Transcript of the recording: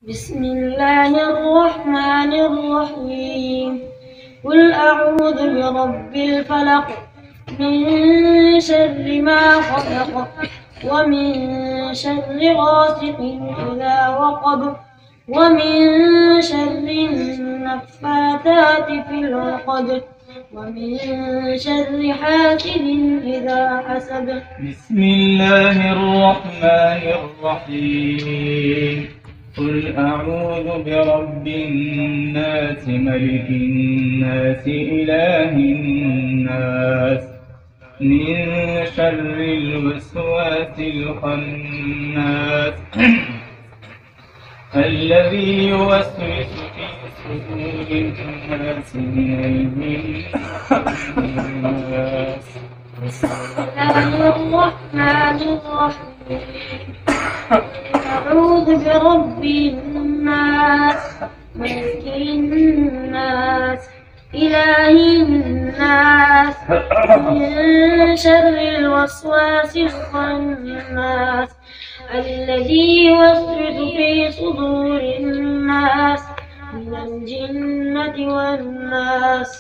بسم الله الرحمن الرحيم. قل أعوذ برب الفلق من شر ما خلق ومن شر غاسق إذا وقب ومن شر النفاثات في العقد ومن شر حاسد إذا حسد. بسم الله الرحمن الرحيم. قل أعوذ برب الناس ملك الناس إله الناس من شر الوسواس الخناس الذي يوسوس في صدور الناس من الناس. بسم الله الرحمن الرحيم. أعوذ برب الناس ملك الناس إله الناس من شر الوسواس الخناس الذي يوسوس في صدور الناس من الجنة والناس.